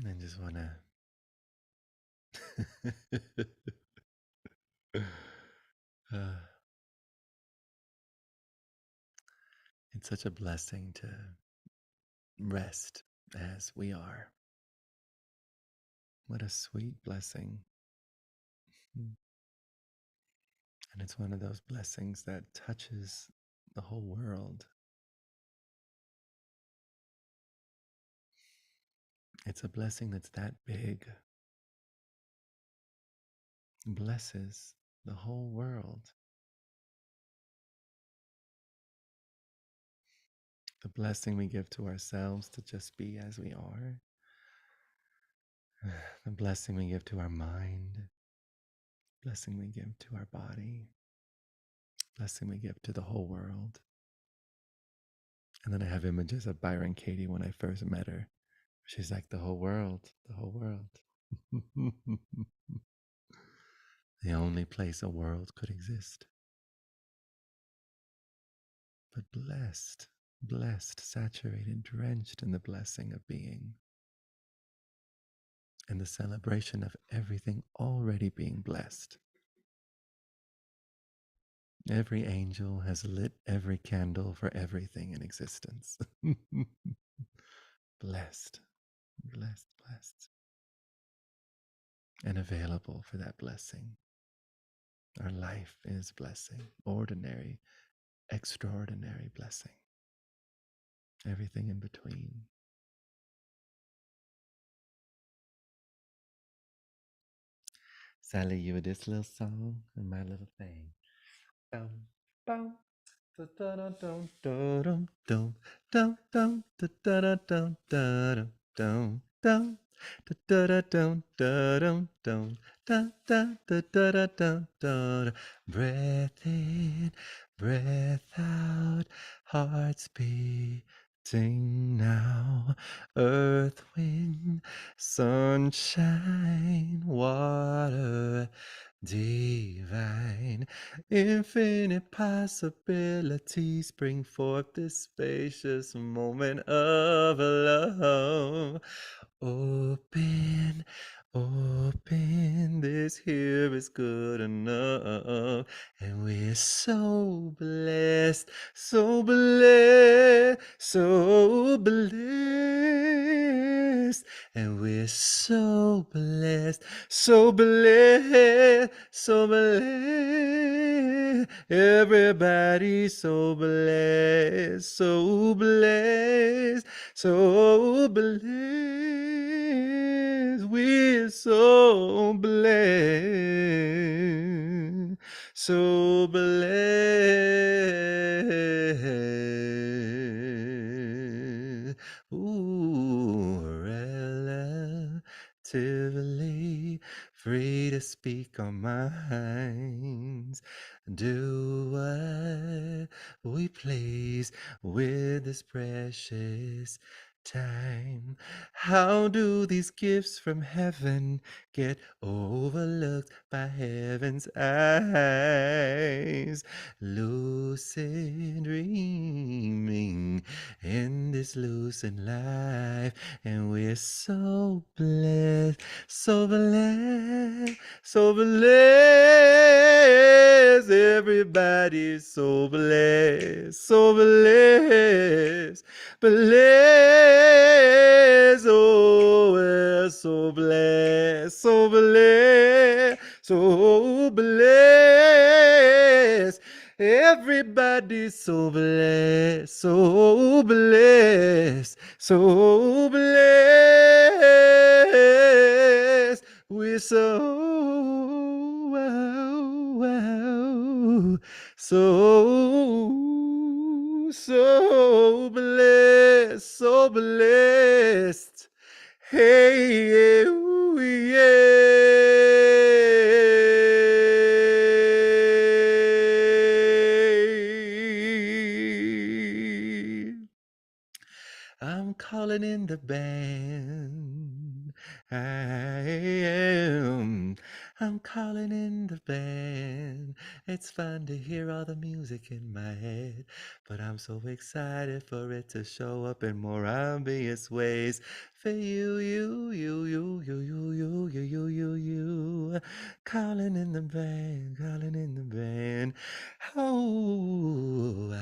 I just want to. It's such a blessing to rest as we are. What a sweet blessing. And it's one of those blessings that touches the whole world. It's a blessing that's that big, blesses the whole world. The blessing we give to ourselves to just be as we are. The blessing we give to our mind. Blessing we give to our body. Blessing we give to the whole world. And then I have images of Byron Katie when I first met her. She's like, the whole world, the whole world. The only place a world could exist. but blessed, blessed, saturated, drenched in the blessing of being and the celebration of everything already being blessed. Every angel has lit every candle for everything in existence. Blessed, blessed, blessed, and available for that blessing. Our life is blessing, ordinary, extraordinary blessing. Everything in between. Sally, you with this little song and my little thing. Bum, bum, da-da-da-dum, da-dum, dum, dum, dum, da-da-da-dum, da-dum, dum, dum, da-da-da-dum, da-dum, dum, da-da-da-da-da-dum, da-da. Breath in, breath out, hearts beating now. Earth, wind, sunshine, water, divine, infinite possibilities bring forth this spacious moment of love. Open, open, this here is good enough. And we're so blessed, so blessed, so blessed. And we're so blessed, so blessed, so blessed. Everybody so blessed, so blessed, so blessed. We're so blessed, so blessed. Ooh, relatively free to speak our minds. Do what we please with this precious time. How do these gifts from heaven get overlooked by heaven's eyes? Lucid dreaming in this lucid life, and we're so blessed, so blessed, so blessed. Everybody's so blessed, so blessed, blessed. Oh, we're so blessed, so blessed, so blessed. Everybody's so blessed, so blessed, so blessed. We're so so blessed, so blessed. Hey, yeah, ooh, yeah. I'm calling in the band. I am. I'm calling in the band. It's fun to hear all the music in my head, but I'm so excited for it to show up in more obvious ways. For you. Calling in the band, calling in the band. Oh,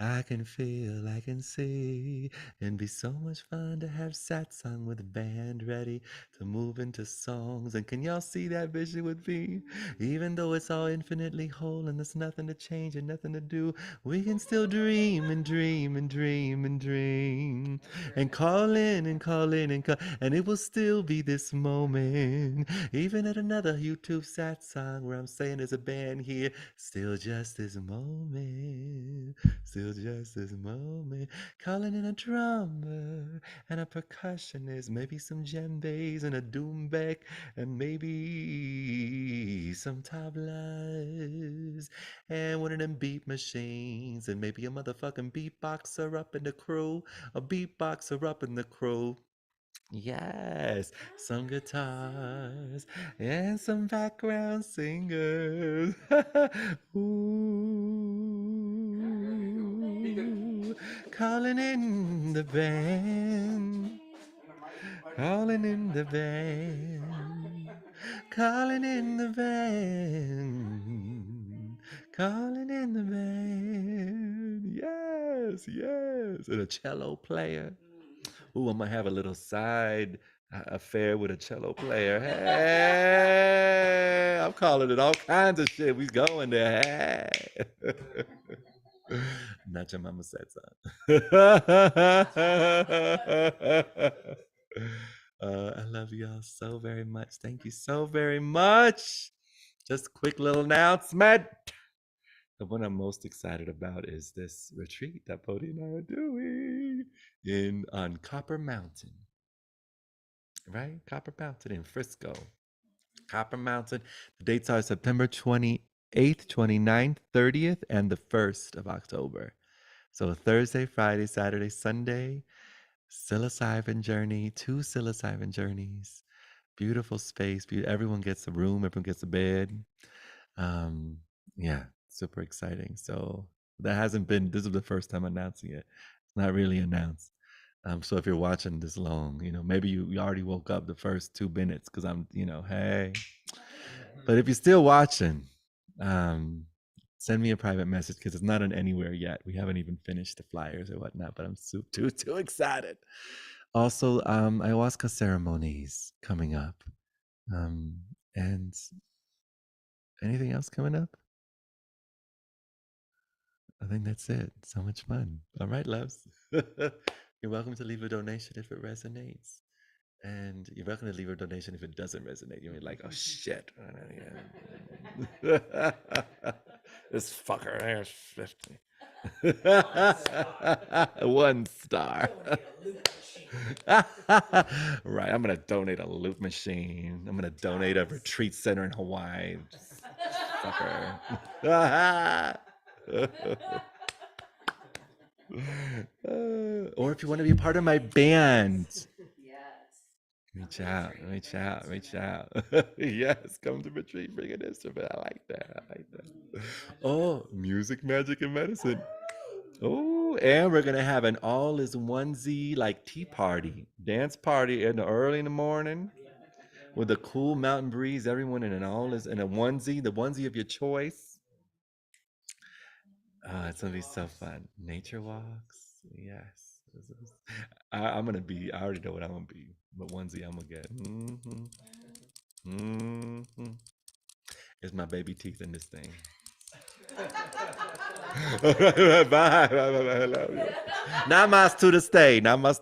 I can feel, I can see. It'd be so much fun to have Satsang with a band ready to move into songs. And can y'all see that vision with me? Even though it's all infinitely whole and there's nothing to change and nothing to do, we can still dream and dream and dream and dream. And call in and call in and call, and it will still be this moment. Even at another YouTube Satsang where I'm saying there's a band here, still just this moment. Still just this moment. Calling in a drummer and a percussionist, maybe some djembes and a doombek, and maybe some tablas, and one of them beat machines, and maybe a motherfucking beatboxer up in the crew, a beatboxer up in the crew. Yes, some guitars and some background singers. Ooh. Calling in the band. Calling in the band. Calling in the band. Calling in the band. Yes, yes. And a cello player. Ooh, I'm gonna have a little side affair with a cello player. Hey, I'm calling it all kinds of shit. We going there. Hey. Not your mama said so. I love y'all so very much. Thank you so very much. Just quick little announcement. The one I'm most excited about is this retreat that Bodhi and I are doing on Copper Mountain. Right? Copper Mountain in Frisco. Copper Mountain. The dates are September 28th, 29th, 30th, and the 1st of October. So Thursday, Friday, Saturday, Sunday, psilocybin journey, 2 psilocybin journeys. Beautiful space. Everyone gets a room, everyone gets a bed. Yeah, super exciting. So this is the first time announcing it. It's not really announced. So if you're watching this long, maybe you already woke up the first 2 minutes because I'm, hey. But if you're still watching, send me a private message because it's not on anywhere yet. We haven't even finished the flyers or whatnot, but I'm too excited. Also, ayahuasca ceremonies coming up. And anything else coming up? I think that's it. So much fun. All right, loves. You're welcome to leave a donation if it resonates. And you're welcome to leave a donation if it doesn't resonate. You're like, oh shit. This fucker, there's 50. 1 star. Right, I'm gonna donate a loot machine. I'm gonna donate a retreat center in Hawaii. Fucker. Or if you want to be a part of my band, reach out. Yes, come to retreat, bring an instrument. I like that. Oh, music, magic, and medicine. Oh, and we're gonna have an all is onesie like tea party, dance party early in the morning with a cool mountain breeze. Everyone in an all is in a onesie, the onesie of your choice. It's gonna be so fun. Nature walks, yes. I'm gonna be. I already know what I'm gonna be. The onesie I'm gonna get. It's my baby teeth in this thing. Bye. Bye. I love you. Namaste to the stay. Namaste.